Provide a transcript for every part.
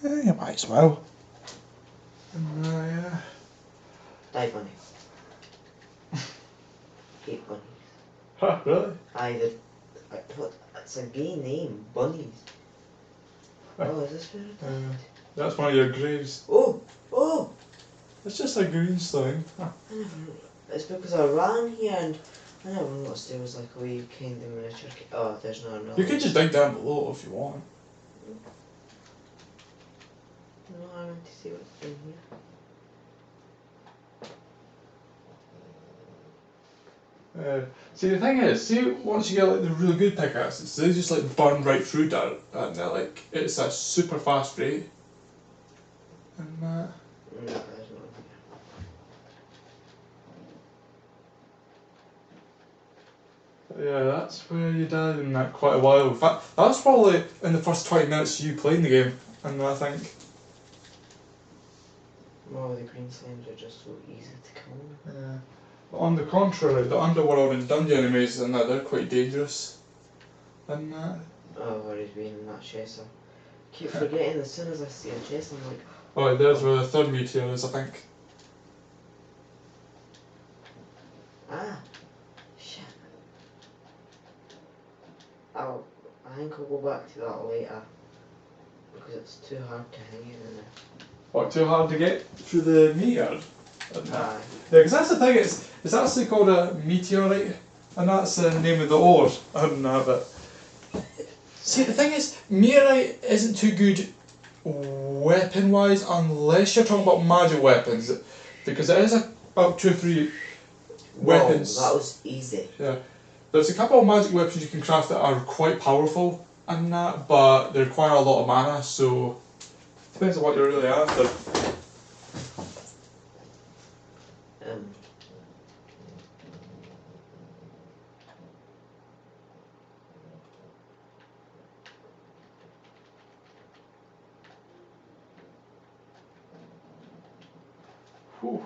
You might as well. And yeah. Die bunny. Hate bunnies. Huh, really? It's a gay name, bunnies. Oh, is this where it is? That's one of your graves. Oh! Oh! It's just a green slime. It's because I ran here and I never noticed there was like a wee kind of miniature. Oh, there's no another. You could just dig down below if you want. No, I want to see what's in here. See, the thing is, see, once you get like the really good pickaxes, they just like burn right through dirt, and they're like, it's a super fast rate. And No, there's no. yeah, that's where you died in that quite a while. In fact, that's probably in the first 20 minutes you playing the game, and I think. Oh, the green slimes are just so easy to kill. Yeah. But on the contrary, the underworld and dungeon enemies and that, they're quite dangerous. And Oh, where he's been in that chest. I keep forgetting as soon as I see a chest, I'm like. oh, there's where the third meteor is, I think. Ah! Shit. I think I'll go back to that later. Because it's too hard to hang in there. What, too hard to get through the meteor? Aye. Yeah, because that's the thing, it's actually called a meteorite, and that's the name of the ore. But see, the thing is, meteorite isn't too good weapon-wise unless you're talking about magic weapons, because there is about 2 or 3 weapons. Whoa, that was easy. Yeah, there's a couple of magic weapons you can craft that are quite powerful, and that, but they require a lot of mana, so depends on what you're really after. Whew.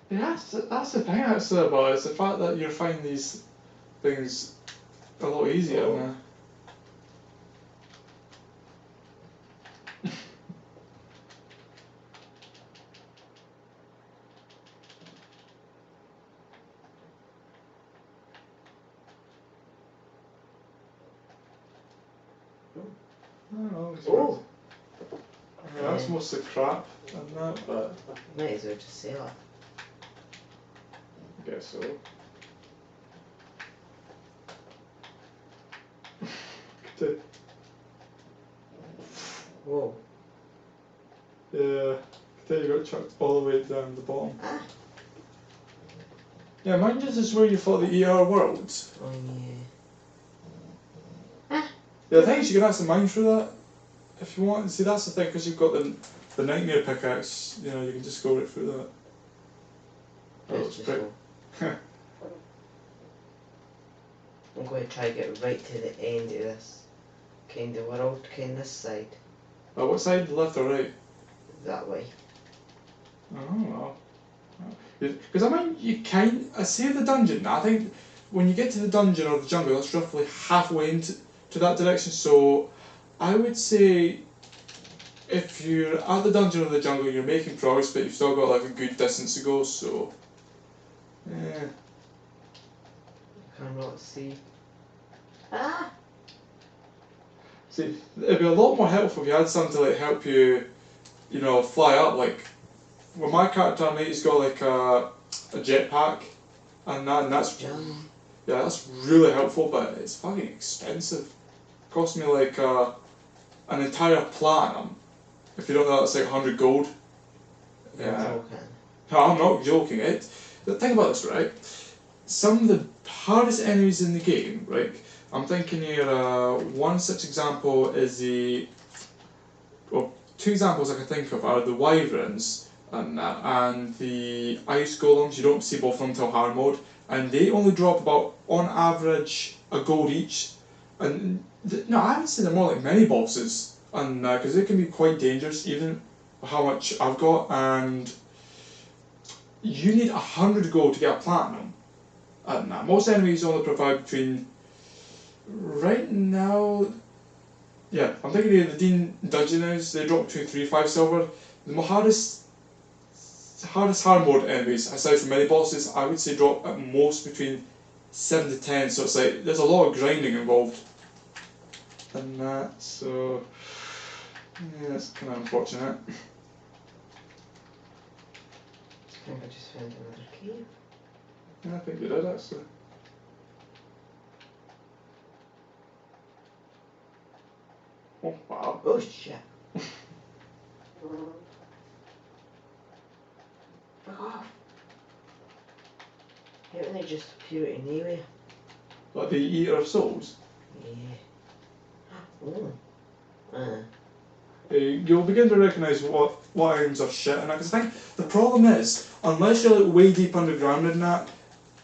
Yeah, that's the thing actually about it, it's the fact that you're finding these things a lot easier now. I don't know, Oh! I mean, that's mostly crap and that, but Might as well just say that. I guess so. Whoa. Yeah, I tell you got chucked all the way down the bottom. Ah! Yeah, mind you, this is where you fought the ER worlds. Oh yeah. Yeah, the thing is you can actually mine through that if you want. See, that's the thing, because you've got the nightmare pickaxe, you know, you can just go right through that. That looks great. I'm going to try to get right to the end of this kind of world, kind of this side. Oh, what side? Left or right? That way. Oh, well. Because I mean, I say the dungeon, I think when you get to the dungeon or the jungle, that's roughly halfway into that direction, so I would say if you're at the dungeon or the jungle, you're making progress, but you've still got like a good distance to go, so yeah. I cannot see. Ah! See, it'd be a lot more helpful if you had something to like help you, you know, fly up. Like, with my character, mate, he's got like a jetpack, and that's yeah, that's really helpful, but it's fucking expensive. It cost me like an entire platinum. If you don't know, that's like 100 gold. You're joking. No, I'm not joking. Think about this, right? Some of the hardest enemies in the game, right? I'm thinking here, one such example is well, 2 examples I can think of are the wyverns and the ice golems. You don't see both of them until hard mode, and they only drop about, on average, a gold each. And no, I would say they're more like mini bosses, and because they can be quite dangerous, even how much I've got, and you need 100 gold to get a platinum. Most enemies only provide between, right now, Yeah, I'm thinking of the Dean Dungeons, they drop between 3 5 silver. The hardest hard mode enemies, aside from mini bosses, I would say drop at most between 7 to 10, so it's like, there's a lot of grinding involved in that, so yeah, that's kind of unfortunate. I think I just found another cave. Yeah, I think you did actually. Oh wow. Oh shit. Fuck off. How can they just appear out of nowhere? Like the Eater of Souls? Yeah. Oh. You'll begin to recognise what items are shit and that, because I think the problem is, unless you're like way deep underground in that,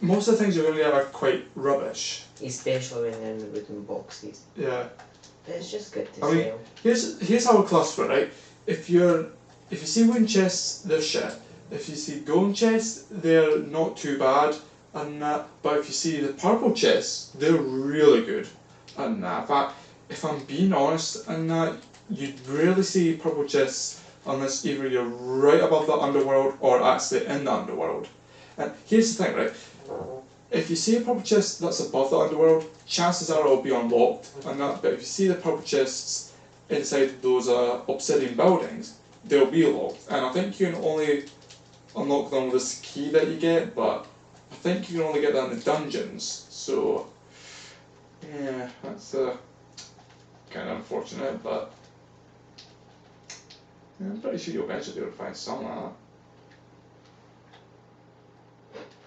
most of the things you're going to get are quite rubbish. Especially when they're in the wooden boxes. Yeah. But it's just good to I mean, sell. here's how I cluster, right? If you see wooden chests, they're shit. If you see gold chests, they're not too bad, and that. But if you see the purple chests, they're really good, and that. In fact, if I'm being honest, and that, you rarely see purple chests unless either you're right above the underworld or actually in the underworld. And here's the thing, right? If you see a purple chest that's above the underworld, chances are it'll be unlocked and that, but if you see the purple chests inside those obsidian buildings, they'll be locked. And I think you can only unlock them with this key that you get, but I think you can only get that in the dungeons, so yeah, that's kind of unfortunate, but yeah, I'm pretty sure you'll eventually be able to find some like that.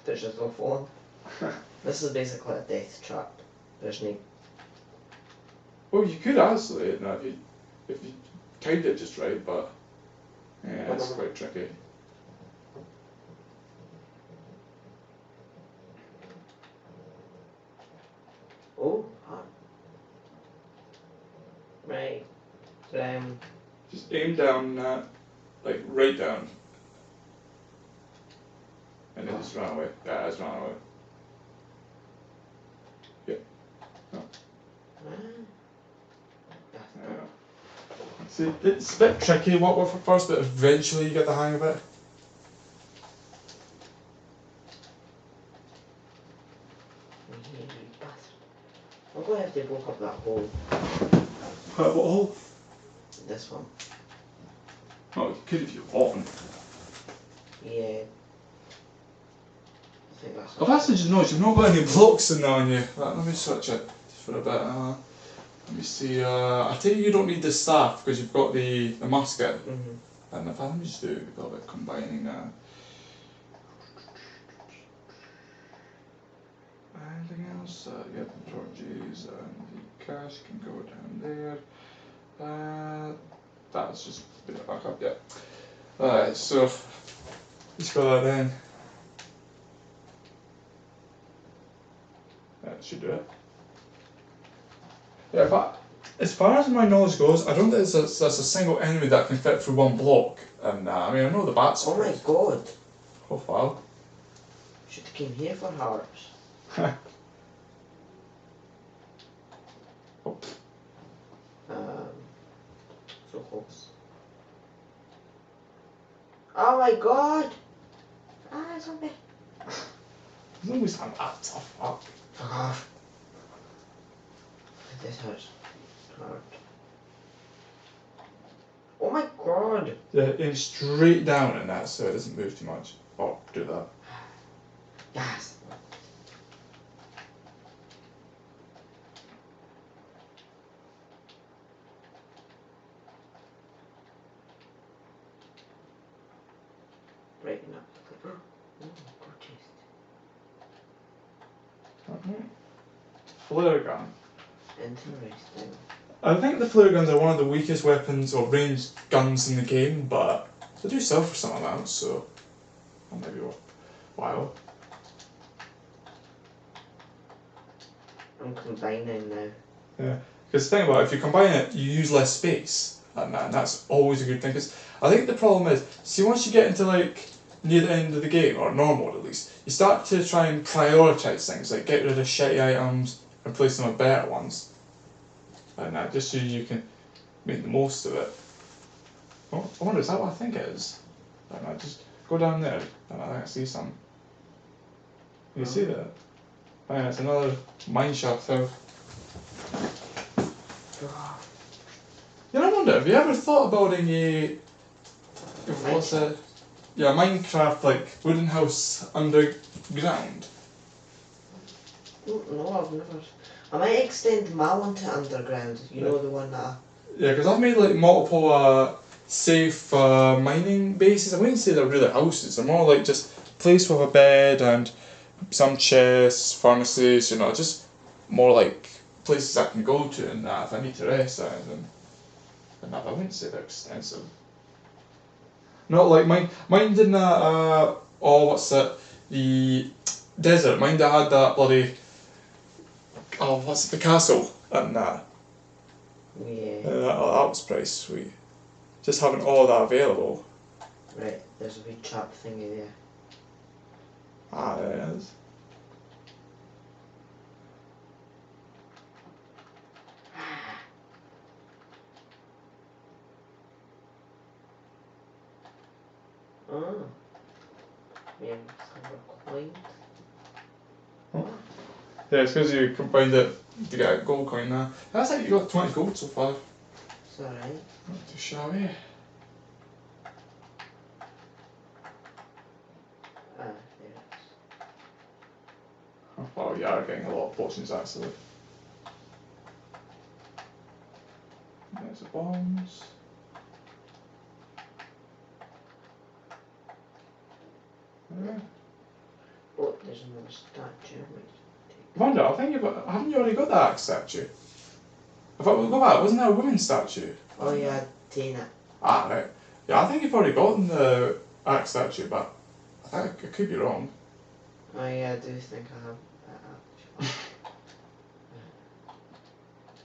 There's just no phone. This is basically a death trap. There's no. Well, you could actually, you know, if you timed it just right, but yeah, it's quite tricky. Oh, right. Just aim down, like right down, and then just run away. Yeah, just run away. Yep. No. Yeah. See, it's a bit tricky what for first, but eventually you get the hang of it. I'm going to have to block up that hole. What hole? This one. Oh, you could if you want. Yeah. I think that's. I've actually just noticed you've not got any blocks in there on you. Right, let me switch it just for a bit. Let me see. I tell you don't need the staff because you've got the musket. And if I let me just do a little bit of combining now. Anything else? Yep, torches and the cash can go down there. That's just a bit of backup, yeah. Alright, so just got that in. That should do it. Yeah, but as far as my knowledge goes, I don't think there's a single enemy that can fit through one block. And I mean, I know the bats. Oh my god! Oh wow. Should have came here for hearts. Oh. So close. Oh my god! Ah, zombie. There's always an tough up. Fuck off. This hurts. Hard. Oh my god! Yeah, aim straight down in that so it doesn't move too much. Oh, do that. Yes. Breaking up. Oh, good taste. Flare gun. Interesting. I think the flare guns are one of the weakest weapons or ranged guns in the game, but they do sell for some amounts, so that might be worthwhile. I'm combining now. Yeah, because think about it, if you combine it, you use less space, and that's always a good thing. Because I think the problem is, see, once you get into like near the end of the game, or normal at least, you start to try and prioritise things, like get rid of shitty items and replace them with better ones. And just so you can make the most of it. Oh, I wonder, is that what I think it is? And I just go down there and I think I see some. You see that? Yeah, it's another mine shaft there. You know, I wonder, have you ever thought about a what's it? Yeah, Minecraft like wooden house underground? No, I've never. I might extend my one to underground. You know, the one that. Yeah, because I've made like multiple safe mining bases. I wouldn't say they're really houses. They're more like just a place with a bed and some chests, furnaces. You know, just more like places I can go to and that if I need to rest or anything. And that, I wouldn't say they're extensive. Not like mine. Mine didn't. Oh, what's it? The desert. Mine that had that bloody. Oh, what's it? The castle and that. Yeah. That was pretty sweet. Just having all that available. Right, there's a wee trap thingy there. Ah, there it is. Oh. Yeah, it's a coin. Yeah, it's because you combined it to get a gold coin now. That's like you got 20 gold so far. It's alright. Not too shabby. Ah, there it is. Oh, you are getting a lot of potions actually. There's the bombs. Yeah. Oh, there's another statue. Wonder, I think haven't you already got that axe statue? If I go back, wasn't there a women's statue? Oh yeah, Tina. Ah, right. Yeah, I think you've already gotten the axe statue, but I think I could be wrong. Oh yeah, I do think I have that actually.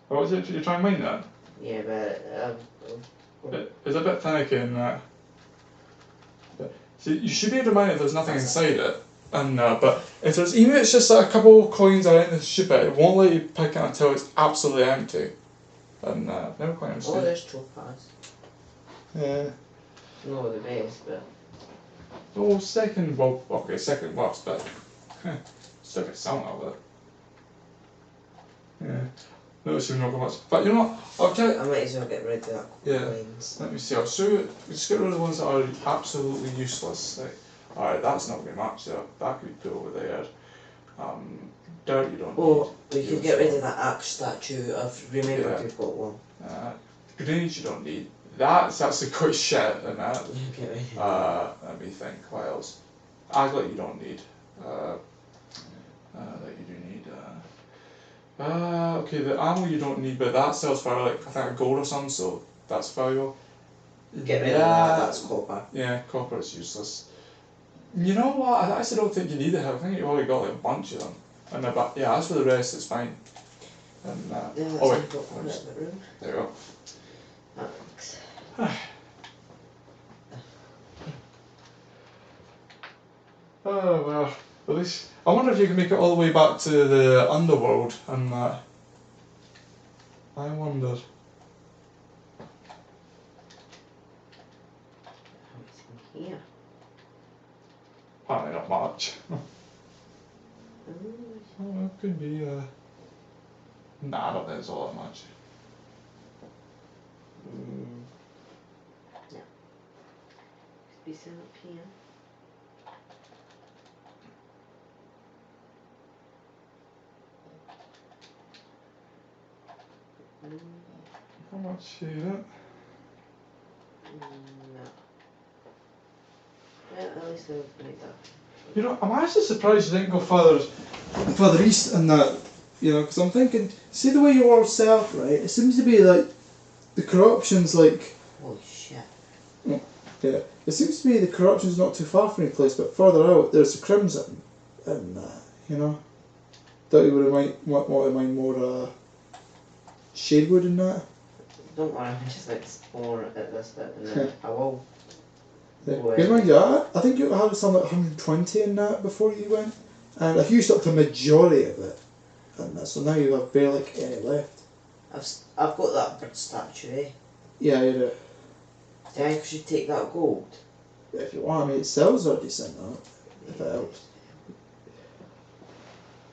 What was it? Did you try and mine that? Yeah, but It's a bit finicky in that. So you should be able to mine it if there's nothing inside it. And but if there's even if it's just like a couple of coins or anything stupid, it won't let you pick it until it's absolutely empty. And I've never quite understood. oh, there's topaz. Yeah. No, the best, but Oh, second worst, but still get some of it. Yeah. No, it's not got much. But you know what? I'll tell you. I might as well get rid of that. Yeah. Coins. Let me see. I'll show you. Just get rid of the ones that are absolutely useless. Like, alright, that's not going to match up. That could be put over there. Dirt you don't need. Oh, we could get rid of that axe statue. I've remembered Yeah. we've got one. Grenades you don't need. That's actually quite shit. And that. Get rid of that. Let me think. What else? Aglet you don't need. That you do need. Okay, the ammo you don't need, but that sells for like I think a gold or something, so that's valuable. Get rid of that. That's copper. Yeah, copper is useless. You know what? I actually don't think you need it. I think you've already got like a bunch of them. And but yeah, as for the rest, it's fine. And Yeah, oh wait, got one in the room. there you go. Thanks. Oh well, at least I wonder if you can make it all the way back to the underworld and that. I wonder. What's in here? Apparently not much. Ooh. Oh, it could be. Nah, I don't think it's all that much. Yeah. Could be some up here. How much is it? No. Yeah, at least I've made that. You know, I'm actually surprised you didn't go further east and that. You know, because I'm thinking, see the way you are south, right? It seems to be like the corruption's like. Holy shit. Yeah, it seems to be the corruption's not too far from your place, but further out there's the crimson, and you know, thought you would have want to mine more shadewood in that. Don't worry, I'm just like explore at this bit and then I will. Because mind you, I think you had something like 120 in that before you went, and I've used up the majority of it, and so now you have barely any left. I've got that bird statue, eh? Yeah, you do. Do I should take that gold? If you want, I mean, it sells a decent amount, if it helps.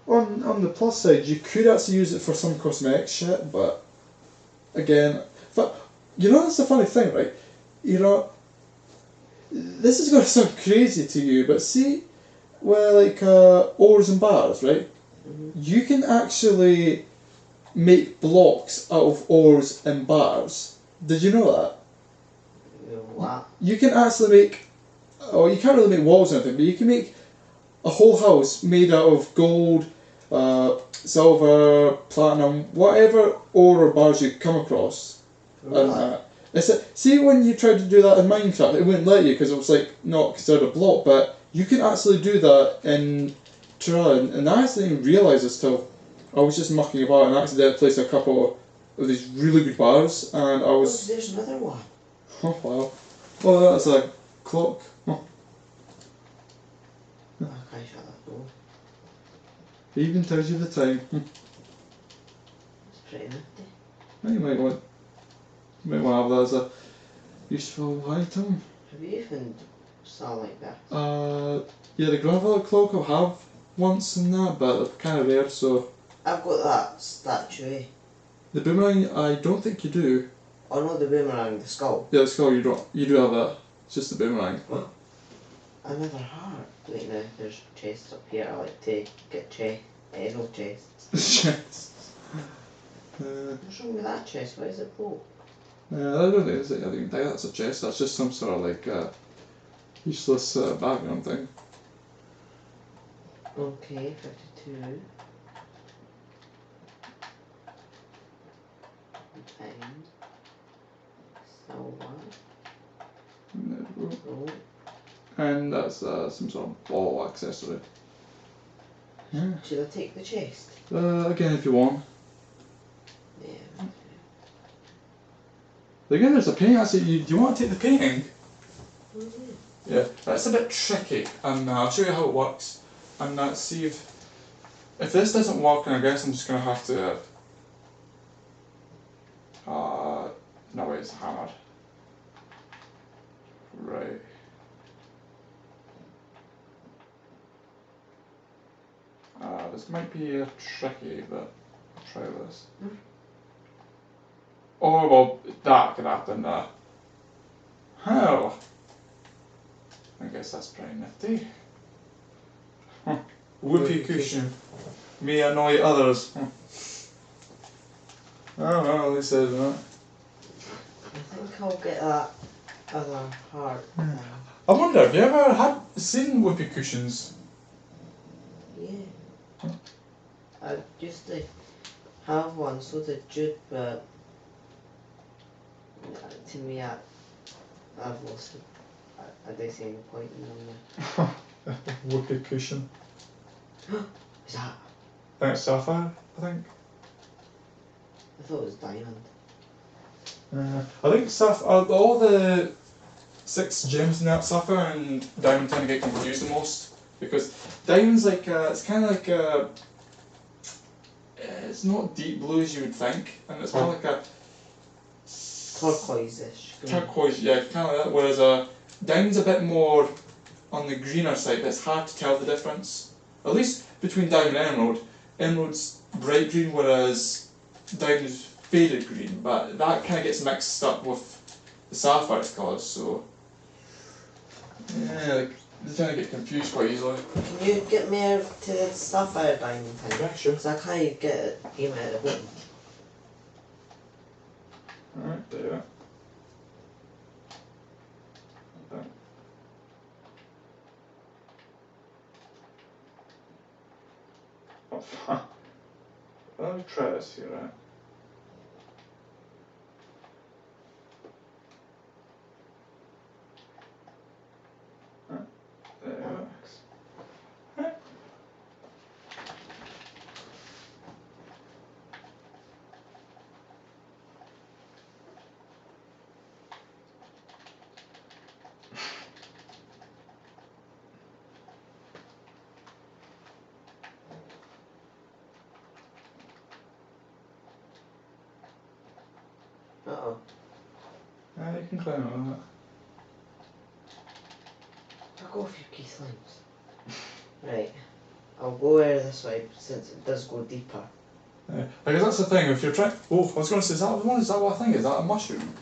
On the plus side, you could actually use it for some cosmetic shit, but again, but you know, that's the funny thing, right? You know, this is going to sound crazy to you, but see, well, like ores and bars, right? Mm-hmm. You can actually make blocks out of ores and bars. Did you know that? What? You can actually make, oh, you can't really make walls or anything, but you can make a whole house made out of gold, silver, platinum, whatever ore or bars you come across. Really? And see, when you tried to do that in Minecraft, it wouldn't let you because it was like not considered a block, but you can actually do that in Terraria, and I actually didn't realise this till I was just mucking about and accidentally placed a couple of these really good bars, and I was. Oh, there's another one. Oh wow. Oh, that's a clock. Oh. I can't shut that door. It even tells you the time. It's pretty nifty. You might want to have that as a useful item. Have you even saw like that? Yeah, the grandfather clock I'll have once in that, but they're kind of rare, so. I've got that statue. The boomerang, I don't think you do. Oh no, the boomerang, the skull. Yeah, the skull, you don't. You do have that. It's just the boomerang. I never heard. Wait, no, there's chests up here. I like to get no chests. Yes. What's wrong with that chest? Why is it broke? I don't think that's a chest. That's just some sort of like useless background thing. Okay, 52. And silver. Gold. And that's some sort of ball accessory. Yeah. Should I take the chest? Again, if you want. Yeah. Again, there's a painting. Actually, do you want to take the painting? Mm-hmm. Yeah, that's a bit tricky, and I'll show you how it works. And see if this doesn't work, and I guess I'm just gonna have to. No, wait, it's hammered. Right. This might be tricky, but I'll try this. Oh well, that could happen. Hell. I guess that's pretty nifty. Huh. Whoopee cushion may annoy others. Huh. Oh well, at least there's that. I think I'll get that other heart. I wonder, have you ever seen whoopee cushions? Yeah. I used to have one, so did Jude, but to me, I've lost it. I don't see any point in them. Whoopee cushion. Is that? I think it's sapphire, I think. I thought it was diamond. I think all the 6 gems in that sapphire and diamond tend to get confused the most, because diamond's like it's kind of like it's not deep blue as you would think, and it's more like a Turquoise-ish. turquoise, yeah, kind of like that. Whereas diamond's a bit more on the greener side. It's hard to tell the difference, at least between diamond and emerald. Emerald's bright green, whereas diamond's faded green. But that kind of gets mixed up with the sapphire colours, so yeah, like, they tend to get confused quite easily. Can you get me to the sapphire diamond thing? Yeah, sure. Because I can't get it even at home. Alright, there you are. Oh, let me try this here, right? There you are. you can climb on that. I'll go for your key slimes. Right. I'll go over this way since it does go deeper. Yeah. Because that's the thing, if you're trying... Oh, I was going to say, is that one? Is that what I think? Is that a mushroom?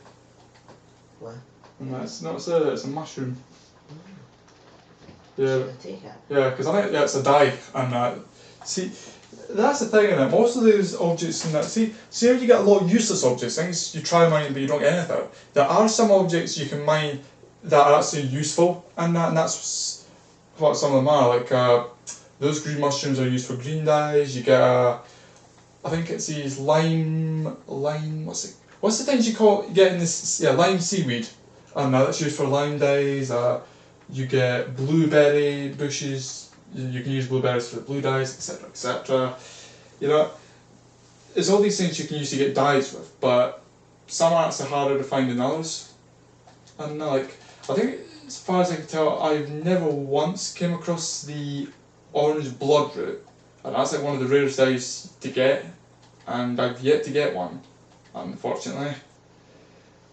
What? No, it's not. It's a mushroom. Yeah. Should I take it? Yeah, because I think it's a dive, and see, that's the thing in it. Most of those objects in that, see how you get a lot of useless objects, things you try mining but you don't get anything. There are some objects you can mine that are actually useful, and that's what some of them are. Like those green mushrooms are used for green dyes. You get I think it's these lime. What's the things you get in this? Yeah, lime seaweed, and that's used for lime dyes. You get blueberry bushes, you can use blueberries for blue dyes, etc, etc. You know, it's all these things you can use to get dyes with, but some are actually harder to find than others. And like, I think as far as I can tell, I've never once came across the orange bloodroot, and that's like one of the rarest dyes to get, and I've yet to get one, unfortunately.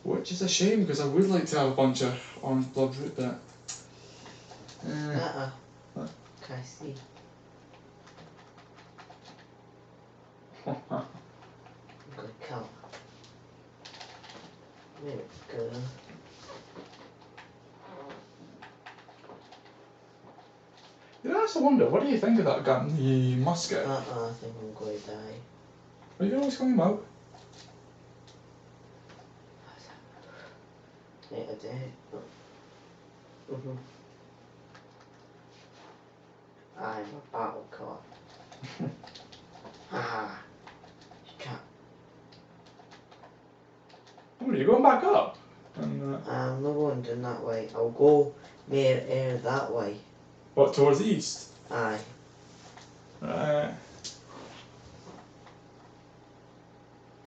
Which is a shame, because I would like to have a bunch of orange bloodroot, but... What? Can I see? I'm gonna count. There we go. You know, that's a wonder, what do you think of that gun, the musket? I think I'm going to die. Are you going to swing him out? Yeah, I did. I'm a battle car. Haha. You can't. Oh, you're going back up? And, I'm not going down that way. I'll go near air that way. what, towards the east? Aye. Right.